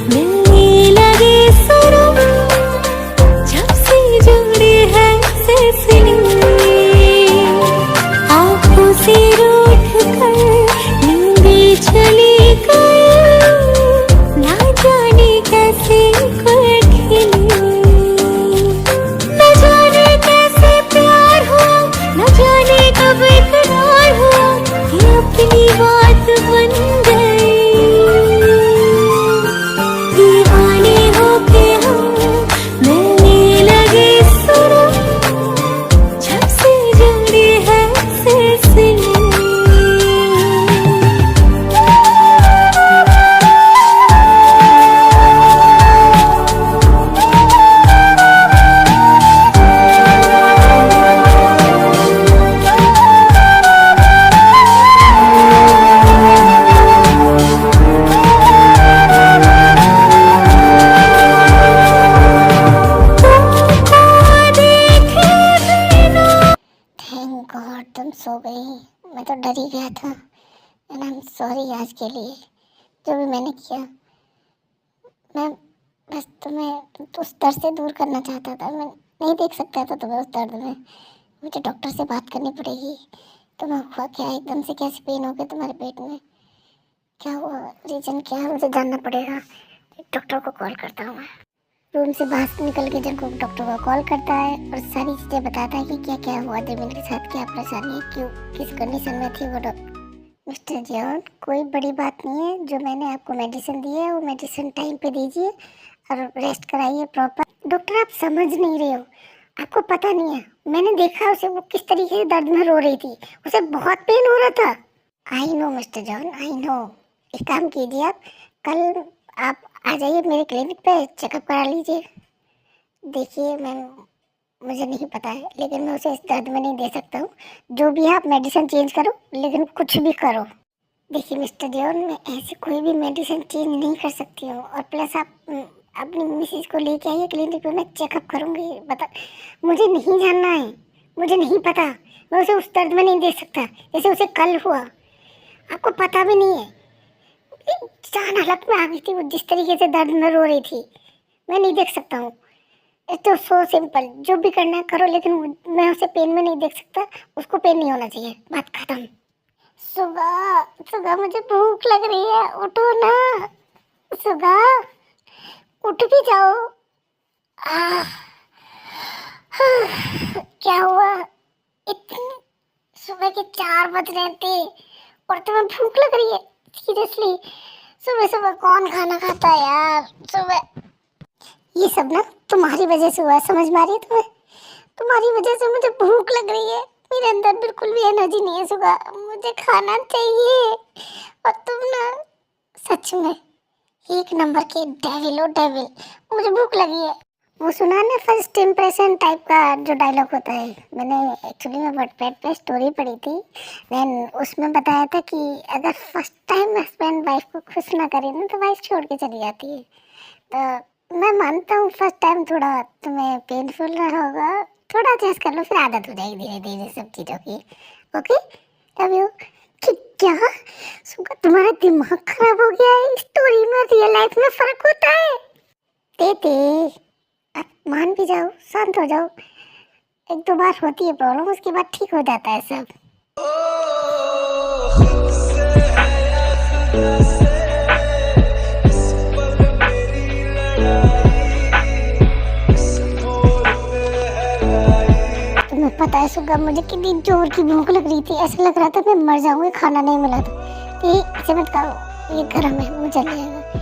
मिलने लगे सनम, जब से जुड़े हैं सिलसिले, आँखों से रूठ कर नींदें चली गई, ना जाने कैसे खुल खिले, न जाने कैसे प्यार हुआ, न जाने कब इकरार हुआ, ये अपनी बात बन गई। दीवाने होके हम मिलने लगे सनम, जब से जुड़े हैं सिलसिले। थैंक गॉड तुम सो गई, मैं तो डर ही गया था। एंड आई एम सॉरी आज के लिए, जो भी मैंने किया। मैं बस तुम्हें उस दर्द से दूर करना चाहता था, मैं नहीं देख सकता था तुम्हें उस दर्द में। मुझे डॉक्टर से बात करनी पड़ेगी। तुम्हें हुआ क्या, एकदम से कैसे पेन हो गया तुम्हारे पेट में? क्या हुआ, रीजन क्या है, मुझे जानना पड़ेगा। डॉक्टर को कॉल करता हूँ मैं। रूम से बाहर निकल के जब डॉक्टर को कॉल करता है और सारी चीज़ें बताता है कि क्या क्या हुआ जिमिन के साथ, क्या परेशानी है, क्यों किस कंडीशन में थी वो। मिस्टर जॉन, कोई बड़ी बात नहीं है, जो मैंने आपको मेडिसिन दी है वो मेडिसिन टाइम पे दीजिए और रेस्ट कराइए प्रॉपर। डॉक्टर आप समझ नहीं रहे हो, आपको पता नहीं है, मैंने देखा उसे, वो किस तरीके से दर्द में रो रही थी, उसे बहुत पेन हो रहा था। I know mister John, I know. एक काम कीजिए, आप कल आप आ जाइए मेरे क्लिनिक पे, चेकअप करा लीजिए। देखिए मैम, मुझे नहीं पता है, लेकिन मैं उसे इस दर्द में नहीं दे सकता हूँ। जो भी है आप मेडिसिन चेंज करो, लेकिन कुछ भी करो। देखिए मिस्टर जॉन, मैं ऐसे कोई भी मेडिसिन चेंज नहीं कर सकती हूँ, और प्लस आप अपनी मिसेज को लेके आइए क्लिनिक पे, मैं चेकअप करूँगी। बता, मुझे नहीं जानना है, मुझे नहीं पता, मैं उसे उस दर्द में नहीं दे सकता जैसे उसे कल हुआ। आपको पता भी नहीं है, जान हालत में आ गई थी वो, जिस तरीके से दर्द में रो रही थी, मैं नहीं देख सकता हूँ। इट्स तो सो सिंपल, जो भी करना है करो, लेकिन मैं उसे पेन में नहीं देख सकता, उसको पेन नहीं होना चाहिए, बात खत्म। सुबह सुबह मुझे भूख लग रही है, उठो ना सुबह, उठ भी जाओ। क्या हुआ, इतने सुबह के 4 बज रहे थे और तुम्हें भूख लग रही है? सीरियसली, सुबह सुबह कौन खाना खाता है यार सुबह? ये सब ना तुम्हारी वजह से हुआ है, समझ में आ रही है तुम्हें? तुम्हारी वजह से मुझे भूख लग रही है, मेरे अंदर बिल्कुल भी एनर्जी नहीं है सुबह, मुझे खाना चाहिए। और तुम ना सच में एक नंबर के डेविल हो, डेविल। मुझे भूख लगी है, वो सुना ना, फर्स्ट इम्प्रेशन टाइप का जो डायलॉग होता है। मैंने एक्चुअली में वॉटपैड पे स्टोरी पढ़ी थी, देन उसमें बताया था कि अगर फर्स्ट टाइम हस्बैंड वाइफ को खुश ना करे ना तो वाइफ छोड़ के चली जाती है। तो मैं मानता हूँ फर्स्ट टाइम थोड़ा तुम्हें पेनफुल रहा होगा, थोड़ा एडजस्ट कर लो, फिर आदत हो जाएगी धीरे धीरे सब चीज़ों की। Okay, love you. क्या सुगा, तुम्हारा दिमाग खराब हो गया है? स्टोरी में रियल लाइफ में फर्क होता है। ते अब मान भी जाओ, शांत हो जाओ। एक दो बार होती है प्रॉब्लम, उसके बाद ठीक हो जाता है सब। तुम्हें पता है सुगा, मुझे कितनी जोर की भूख लग रही थी, ऐसा लग रहा था मैं मर जाऊंगी, खाना नहीं मिला तो ये ऐसे मत करो, ये गरम है, मुझे जल जाएगा।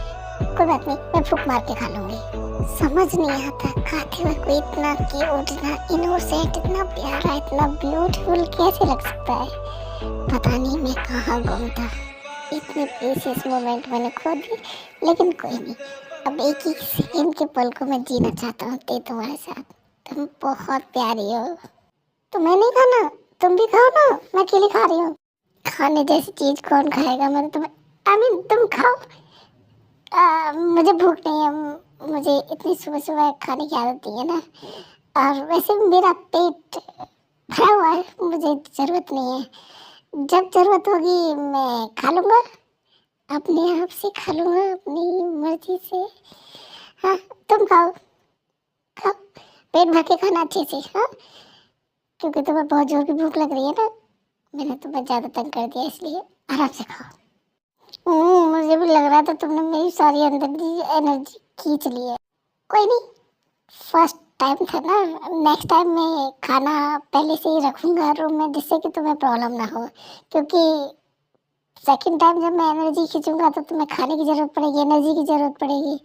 कोई बात नहीं, मैं फूक मार के खा लूंगी। समझ नहीं आता खाते हुए कोई इतना क्यूट, इतना इनोसेंट, इतना प्यारा, इतना ब्यूटीफुल कैसे लग सकता है। पता नहीं मैं कहाँ गुम था, इतने प्रीशियस मोमेंट मैंने खो दी। लेकिन कोई नहीं, अब एक ही सेकंड के पल को मैं जीना चाहता हूँ तुम्हारे साथ। तुम बहुत प्यारी हो। तुम्हें नहीं खाना, तुम भी खाओ ना, मैं अकेली खा रही हूँ। खाने जैसी चीज कौन खाएगा? मैंने तुम्हें तुम खाओ। मुझे भूख नहीं है, मुझे इतनी सुबह सुबह खाने की आदत नहीं है ना, और वैसे मेरा पेट भरा हुआ है, मुझे ज़रूरत नहीं है। जब ज़रूरत होगी मैं खा लूँगा, अपने आप से खा लूँगा, अपनी मर्जी से। हाँ, तुम खाओ खाओ, पेट भर के खाना अच्छे से। हाँ, क्योंकि तुम्हें बहुत जोर की भूख लग रही है ना, मैंने तुम्हें ज़्यादा तंग कर दिया, इसलिए आराम से खाओ। मुझे भी लग रहा था तुमने मेरी सारी अंदर की एनर्जी खींच ली है। कोई नहीं, फर्स्ट टाइम था ना, नेक्स्ट टाइम मैं खाना पहले से ही रखूँगा रूम में, जिससे कि तुम्हें प्रॉब्लम ना हो। क्योंकि सेकंड टाइम जब मैं एनर्जी खींचूंगा तो तुम्हें खाने की ज़रूरत पड़ेगी, एनर्जी की ज़रूरत पड़ेगी।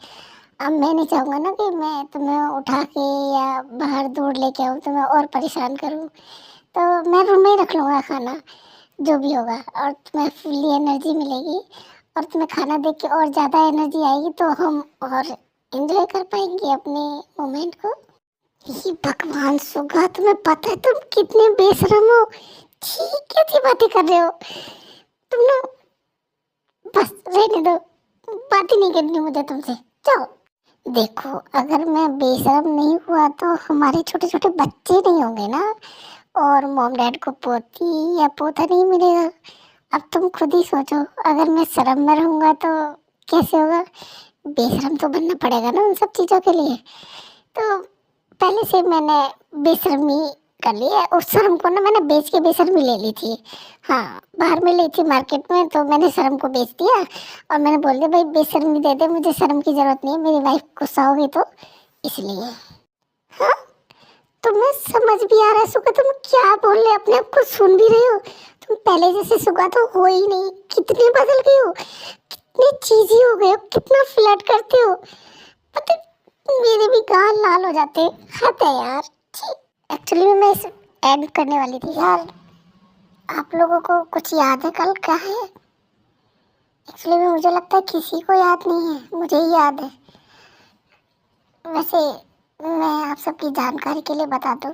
अब मैं नहीं चाहूँगा ना कि मैं तुम्हें उठा के या बाहर दूर लेके आऊँ, तुम्हें और परेशान करूँ। तो मैं रूम में ही रख लूँगा खाना, जो भी होगा, और तुम्हें फुल्ली एनर्जी मिलेगी, और तुम्हें खाना देख के और ज़्यादा एनर्जी आएगी, तो हम और एंजॉय कर पाएंगे अपने मोमेंट को। ये भगवान सुगा, तुम्हें पता है तुम कितने बेशरम हो? ठीक कैसी बातें कर रहे हो तुम ना, बस रहने दो, बात ही नहीं करनी मुझे तुमसे, जाओ। देखो, अगर मैं बेशरम नहीं हुआ तो हमारे छोटे छोटे बच्चे नहीं होंगे ना, और मॉम डैड को पोती या पोता नहीं मिलेगा। अब तुम खुद ही सोचो, अगर मैं शर्म में रहूँगा तो कैसे होगा? बेशरम तो बनना पड़ेगा ना उन सब चीज़ों के लिए। तो पहले से मैंने बेशर्मी कर ली है, उस शर्म को ना मैंने बेच के बेशर्मी ले ली थी। हाँ, बाहर में ली थी मार्केट में, तो मैंने शर्म को बेच दिया और मैंने बोल दिया भाई बेशर्मी दे दे, मुझे शर्म की ज़रूरत नहीं है, मेरी वाइफ गुस्सा होगी तो इसलिए। हाँ, तुम्हें समझ भी आ रहा है सुगा, तुम क्या बोल रहे, अपने आप को सुन भी रहे हो? तुम पहले जैसे सुगा तो हो ही नहीं, कितनी बदल गई हो, कितनी चीज़ी हो गए हो, कितना फ्लर्ट करते हो। पता मेरे भी गाल लाल हो जाते खाते यार। एक्चुअली मैं इस ऐड करने वाली थी यार, आप लोगों को कुछ याद है कल क्या है? एक्चुअली में मुझे लगता है किसी को याद नहीं है, मुझे ही याद है। वैसे मैं आप सबकी जानकारी के लिए बता दूं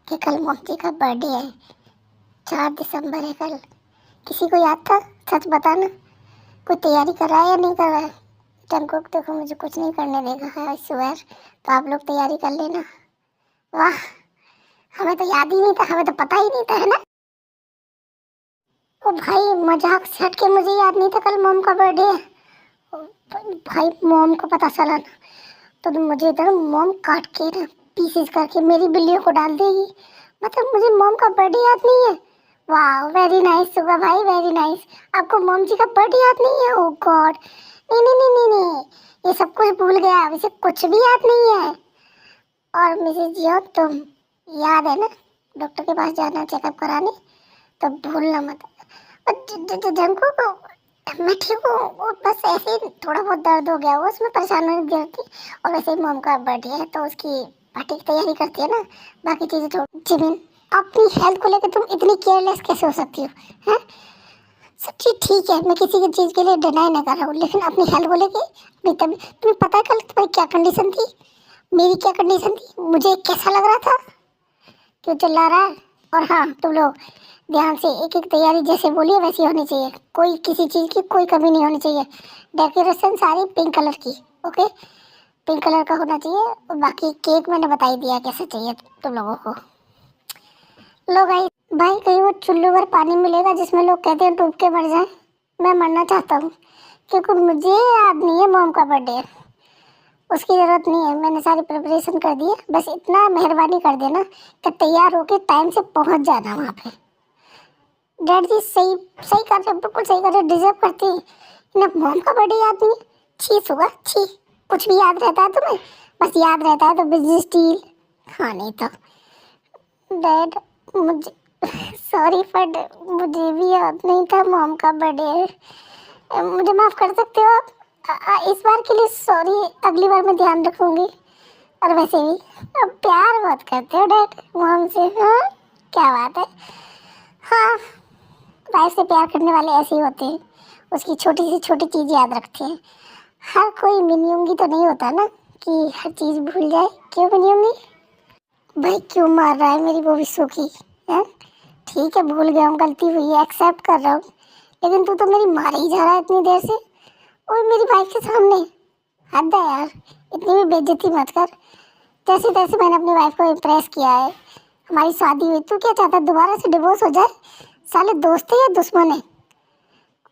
कि कल मोची का बर्थडे है, 4 दिसंबर है कल। किसी को याद था? सच बताना, कोई तैयारी कर रहा है या नहीं कर रहा है? जंकुक देखो मुझे कुछ नहीं करने देगा है इस बार, तो आप लोग तैयारी कर लेना। वाह, हमें तो याद ही नहीं था, हमें तो पता ही नहीं था, है ना? ओ भाई, मजाक से हट के मुझे याद नहीं था कल मॉम का बर्थडे है। भाई मॉम को पता चला ना तो मुझे इधर मॉम काट के ना पीसेस करके मेरी बिल्लियों को डाल देगी। मतलब मुझे मॉम का बर्थडे याद नहीं है। वाह, वेरी नाइस सुगा भाई, वेरी नाइस। आपको मॉम जी का बर्थडे याद नहीं है? ओह गॉड, नहीं नहीं नहीं नहीं नहीं, ये सब कुछ भूल गया, वैसे कुछ भी याद नहीं है। और मिसेज जियो, तुम याद है ना डॉक्टर के पास जाना चेकअप कराने, तो भूलना मत। जंको को मैं ठीक हूँ, बस ऐसे ही थोड़ा बहुत दर्द हो गया, वो उसमें परेशान होने की जरूरत थी। और वैसे ही मॉम का बर्थडे है तो उसकी पार्टी की तैयारी करती है ना, बाकी चीज़ें छोड़। जिमिन, अपनी हेल्थ को लेकर तुम इतनी केयरलेस कैसे हो सकती हो? हैं, सब चीज़ ठीक है, मैं किसी की चीज़ के लिए डिनाई नहीं कर रहा हूँ, लेकिन अपनी हेल्थ को लेके तुम्हें पता है कल तुम्हारी क्या कंडीशन थी? मेरी क्या कंडीशन थी, मुझे कैसा लग रहा था, क्यों चिल्ला रहा है? और हाँ, तुम लोग ध्यान से एक एक तैयारी जैसे बोली है वैसी होनी चाहिए, कोई किसी चीज़ की कोई कमी नहीं होनी चाहिए। डेकोरेशन सारी पिंक कलर की, ओके, पिंक कलर का होना चाहिए। और बाकी केक मैंने बता ही दिया कैसे चाहिए तुम लोगों को। लो भाई, कहीं वो चुल्लू भर पानी मिलेगा जिसमें लोग कहते हैं डूब के मर जाए? मैं मरना चाहता हूँ, क्योंकि मुझे याद नहीं है मॉम का बर्थडे है। उसकी ज़रूरत नहीं है, मैंने सारी प्रिपरेशन कर दी है। बस इतना मेहरबानी कर देना कि तैयार होके टाइम से पहुंच जाना वहाँ पे। डैड जी सही सही कर रहे, बिल्कुल सही कर रहे, डिजर्व करती है। इन्हें मॉम का बर्थडे याद नहीं है? छी सुगा छी, कुछ भी याद रहता है तुम्हें? बस याद रहता है तो बिजनेस डील। हाँ नहीं तो डैड, मुझे सॉरी बट मुझे भी याद नहीं था मॉम का बर्थडे। मुझे माफ़ कर सकते हो आप? इस बार के लिए सॉरी, अगली बार मैं ध्यान रखूंगी। और वैसे भी अब प्यार बहुत करते हो डैड मॉम से, हाँ क्या बात है। हाँ, वाइफ से प्यार करने वाले ऐसे ही होते हैं, उसकी छोटी से छोटी चीज़ याद रखते हैं। हर कोई मिनियोंगी तो नहीं होता ना कि हर चीज़ भूल जाए। क्यों मिनियोंगी? भाई क्यों मार रहा है मेरी वो विशु की, है? ठीक है भूल गया हूँ, गलती हुई है, एक्सेप्ट कर रहा हूँ, लेकिन तू तो मेरी मार ही जा रहा है इतनी देर से, और मेरी वाइफ के सामने। हद है यार, इतनी भी बेइज्जती मत कर। जैसे तैसे मैंने अपनी वाइफ को इम्प्रेस किया है, हमारी शादी हुई, तू क्या चाहता है दोबारा से डिवोर्स हो जाए? साले दोस्त है या दुश्मन है?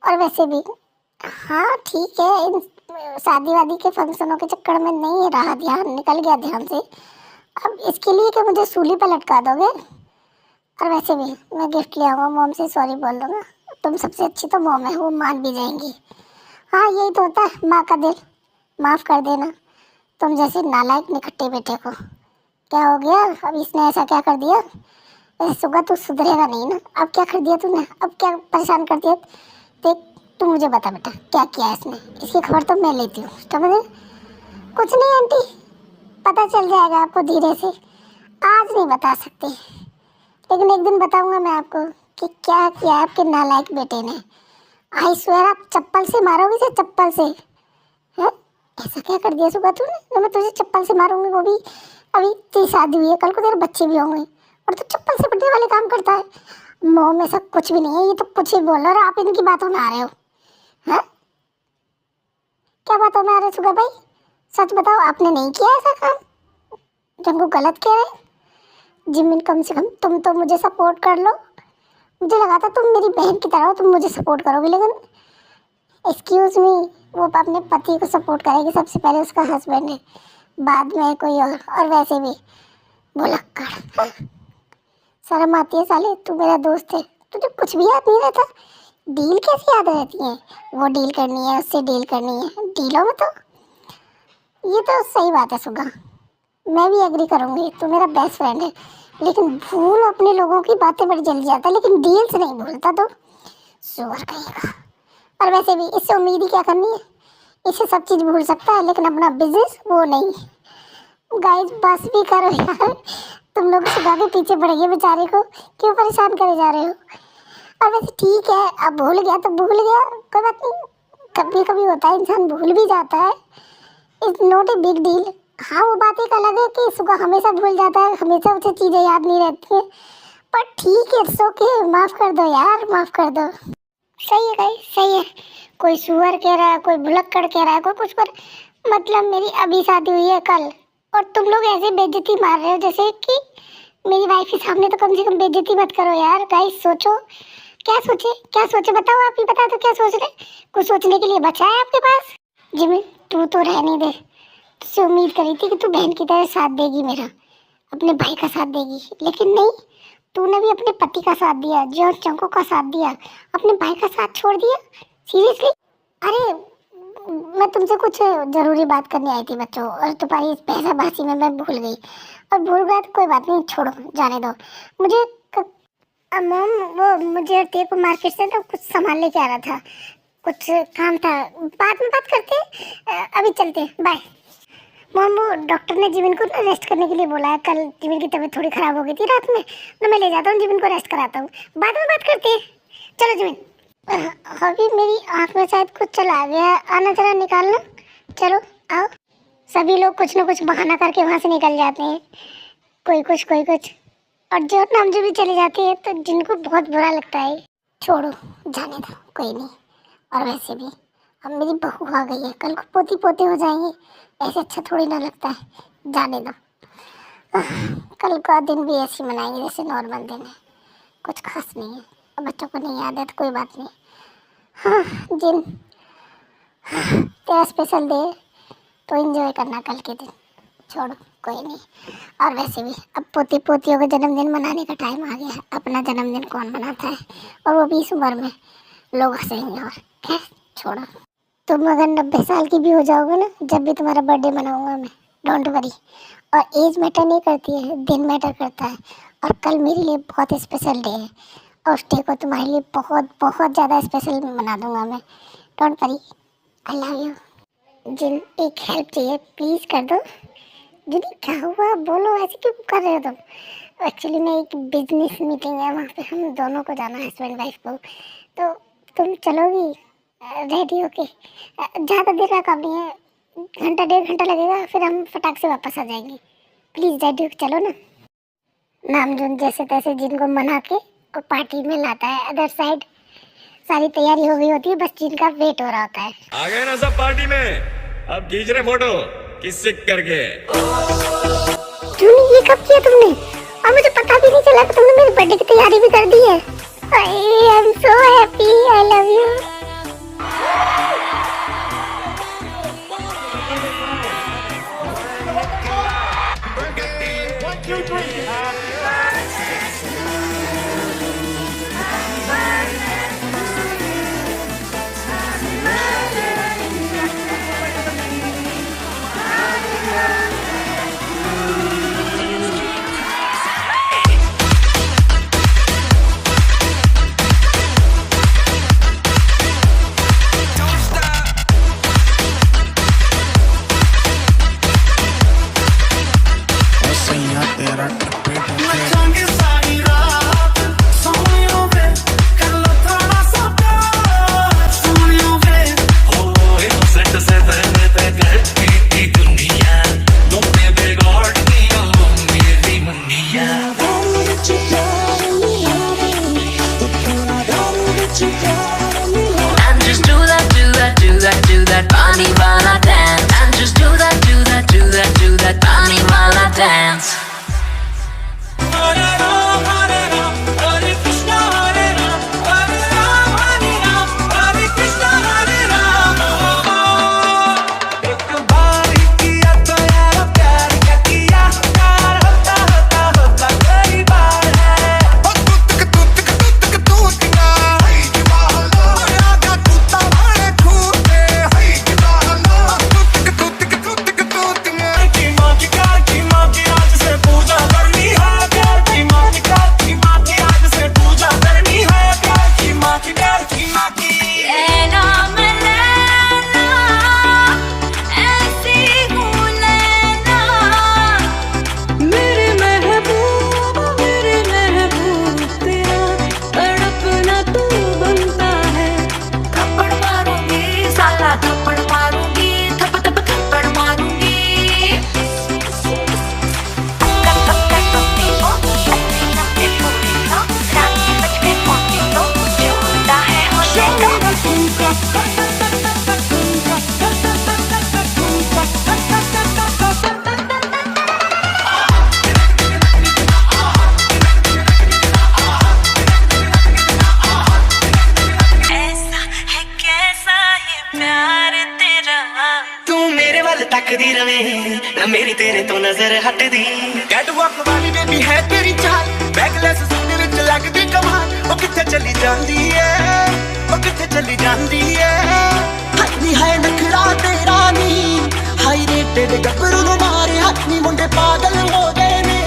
और वैसे भी हाँ ठीक है, इन शादी वादी के फंक्शनों के चक्कर में नहीं रहा ध्यान, निकल गया ध्यान से। अब इसके लिए कि मुझे सूली पर लटका दोगे? और वैसे भी मैं गिफ्ट ले आऊँगा, मॉम से सॉरी बोल दूँगा। तुम सबसे अच्छी तो मॉम है, वो मान भी जाएंगी। हाँ यही तो होता है माँ का दिल, माफ़ कर देना तुम जैसे नालायक निकट्टे बेटे को। क्या हो गया, अब इसने ऐसा क्या कर दिया? ऐसे सुबह तू सुधरेगा नहीं ना? अब क्या कर दिया तूने, अब क्या परेशान कर दिया? देख तू मुझे बता बेटा क्या किया इसने, इसकी खबर तो मैं लेती हूँ, समझे? कुछ नहीं आंटी, पता चल जाएगा आपको धीरे से, आज नहीं बता सकती, लेकिन एक दिन बताऊंगा मैं आपको कि क्या किया आपके नालायक बेटे ने। आई स्वेयर आप चप्पल से मारोगे इसे, चप्पल से, है? ऐसा क्या कर दिया सुबह तूने? तो मैं तुझे चप्पल से मारूंगी, वो भी अभी तेरी शादी हुई है, कल को तेरे बच्चे भी होंगे और तू चप्पल से पिटने वाले काम करता है। मॉम ऐसा कुछ भी नहीं है, ये तो कुछ ही बोल रहे हो, आप इनकी बातों में आ रहे हो, हैं? क्या बातों में आ रहे हो सुगा भाई? सच बताओ आपने नहीं किया ऐसा काम, जब वो गलत कह रहे हैं। जिमिन कम से कम तुम तो मुझे सपोर्ट कर लो, मुझे लगा था तुम मेरी बहन की तरह हो, तुम मुझे सपोर्ट करोगे, लेकिन एक्सक्यूज मी, वो अपने पति को सपोर्ट करेगी, सबसे पहले उसका हस्बैंड है, बाद में कोई और वैसे भी भुलक्कड़। शर्म आती है साले, तू मेरा दोस्त है, तुझे कुछ भी याद नहीं रहता? डील कैसे याद रहती है? वो डील करनी है, उससे डील करनी है, डीलों में तो ये तो सही बात है सुगा, मैं भी एग्री करूँगी, तू मेरा बेस्ट फ्रेंड है, लेकिन भूल अपने लोगों की बातें बड़ी जल्दी जाता है, लेकिन डील्स नहीं भूलता तो सुअर कहीं का। और वैसे भी इससे उम्मीद ही क्या करनी है, इससे सब चीज़ भूल सकता है लेकिन अपना बिजनेस वो नहीं। गाइस बस भी करो यार, तुम लोग सुबह के पीछे पड़ गए बेचारे को, क्यों परेशान करे जा रहे हो? और वैसे ठीक है, अब भूल गया तो भूल गया, कोई बात नहीं, कभी कभी होता है इंसान भूल भी जाता है, it's not a big deal. हाँ वो बात एक अलग है कि सुबह हमेशा भूल जाता है, हमेशा उसे चीज़ें याद नहीं रहती हैं, पर ठीक है इट्स ओके, माफ़ कर दो यार, माफ़ कर दो। सही है गाइस, सही है, कोई सुअर कह रहा है, कोई भुलक्कड़ कह रहा है, कोई कुछ, पर मतलब मेरी अभी शादी हुई है कल, और तुम लोग ऐसे बेइज्जती मार रहे हो जैसे कि मेरी वाइफ के सामने, तो कम से कम बेइज्जती मत करो यार। गाइस सोचो, क्या सोचे बताओ, आप ही बता दो क्या सोच रहे? कुछ सोचने के लिए बचा है आपके पास? जिमी तू तो रहने दे, तुझसे उम्मीद करी थी कि तू बहन की तरह साथ देगी मेरा, अपने भाई का साथ देगी, लेकिन नहीं, तूने भी अपने पति का साथ दिया, जो चंको का साथ दिया, अपने भाई का साथ छोड़ दिया। सीरियसली? अरे मैं तुमसे कुछ ज़रूरी बात करने आई थी बच्चों, और तुम्हारी इस बहसाबाजी में मैं भूल गई, और भूल गया तो कोई बात नहीं, छोड़ो जाने दो मुझे। मॉम वो मुझे तेरे को मार्केट से तो कुछ सामान लेके आ रहा था, कुछ काम था, बाद में बात करते हैं, अभी चलते हैं, बाय। मॉम वो डॉक्टर ने जिमिन को रेस्ट करने के लिए बोला है, कल जिमिन की तबीयत थोड़ी ख़राब हो गई थी रात में, तो मैं ले जाता हूँ जिमिन को, रेस्ट कराता हूँ, बाद में बात करते हैं, चलो जिमिन। अभी मेरी आँख में शायद कुछ चला गया, आना जरा निकालना, चलो आओ। सभी लोग कुछ ना कुछ बहाना करके वहाँ से निकल जाते हैं, कोई कुछ कोई कुछ, और जो नामजो भी चली जाती है, तो जिनको बहुत बुरा लगता है। छोड़ो, जाने दो, कोई नहीं। और वैसे भी अब मेरी बहू आ गई है, कल को पोती पोते हो जाएंगे, ऐसे अच्छा थोड़ी ना लगता है, जाने दो। कल का दिन भी ऐसे ही मनाएंगे जैसे नॉर्मल दिन है, कुछ खास नहीं है। अब बच्चों को नहीं याद है तो कोई बात नहीं। हाँ, जिन तेरा स्पेशल डे तो एंजॉय करना कल के दिन, छोड़ो कोई नहीं। और वैसे भी अब पोती पोतियों का जन्मदिन मनाने का टाइम आ गया है। अपना जन्मदिन कौन मनाता है, और वो भी इस उम्र में, लोग हंसेंगे। और खैर छोड़ो, तुम अगर 90 साल की भी हो जाओगे ना, जब भी तुम्हारा बर्थडे मनाऊंगा मैं, डोंट वरी। और एज मैटर नहीं करती है, दिन मैटर करता है। और कल मेरे लिए बहुत स्पेशल डे है, और उस डे को तुम्हारे लिए बहुत बहुत ज़्यादा स्पेशल बना दूंगा मैं, don't worry. I love you. जिन एक हेल्प चाहिए, प्लीज़ कर दो। दीदी क्या हुआ, बोलो, ऐसे क्यों कर रहे हो तुम? एक्चुअली मैं एक बिजनेस मीटिंग है, वहाँ पे हम दोनों को जाना है, हस्बैंड वाइफ को, तो तुम चलोगी रेडी होके? ज़्यादा देर का काम नहीं है, घंटा 1.5 घंटा लगेगा, फिर हम फटाक से वापस आ जाएंगे। प्लीज़ रेडी होके चलो ना। नामजून जैसे तैसे जिनको मना के और पार्टी में लाता है, अदर साइड सारी तैयारी हो गई होती है, बस जिनका वेट हो रहा होता है। आ गए ना सब पार्टी में, अब खींच रहे फोटो किससे करके। जूनी ये कब किया तुमने? और मुझे पता भी नहीं चला कि तुमने मेरे बर्थडे की तैयारी भी कर दी है। आई am so happy, I love you. Do that bunny while I dance, and just do that bunny while I dance. Hare Ram, Hare Krishna, Hare Ram, Hare Ram, Hare Ram, Hare Krishna, Hare Ram. एक बार ही किया तो यार प्यार क्या किया, प्यार होता होता होता कई बार है। तकदी रवे ना मेरी तेरे तो नजर हटदी। कैटवॉक वाली बेबी है तेरी चाल, बैकलेस सुंदर च लगदी कमाल। ओ किथे चली जांदी है, ओ किथे चली जांदी है। हटनी है नखरा तेरा नी, हाई रेटेड गब्बरू नु मारे। हटनी मुंडे पागल हो गए ने,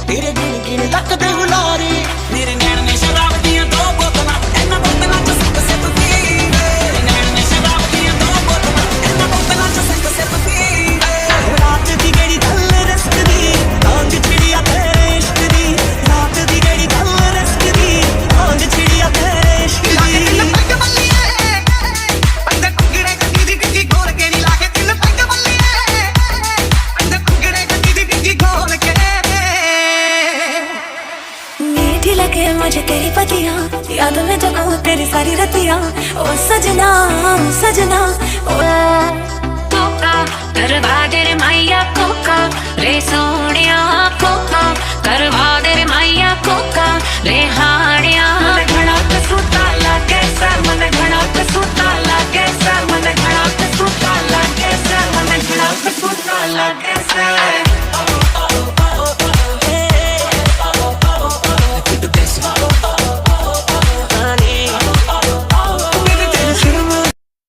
तेरे गिन गिन लगदे हुलारे। मेरे नैन ने शराब दियां 2 बोतलां, इन्हां बोतलां च सिर्फ सिर्फ पी। मेरे नैन ने शराब दियां 2 बोतलां, इन्हां बोतलां च सिर्फ सिर्फ पी। रात दी गड़ी गल रस्क दी, आंग छिड़िया तेरे इश्क दी। रात दी गड़ी गल रस्क दी, आंग छिड़िया तेरे इश्क दी। पग बल्लिए पंद टुकड़े गड्डी दी गोर के नी लाके दिल पग बल्लिए सोनिया ओ सजना सजना ओ कोका दरबार माइया कोका रे सोनिया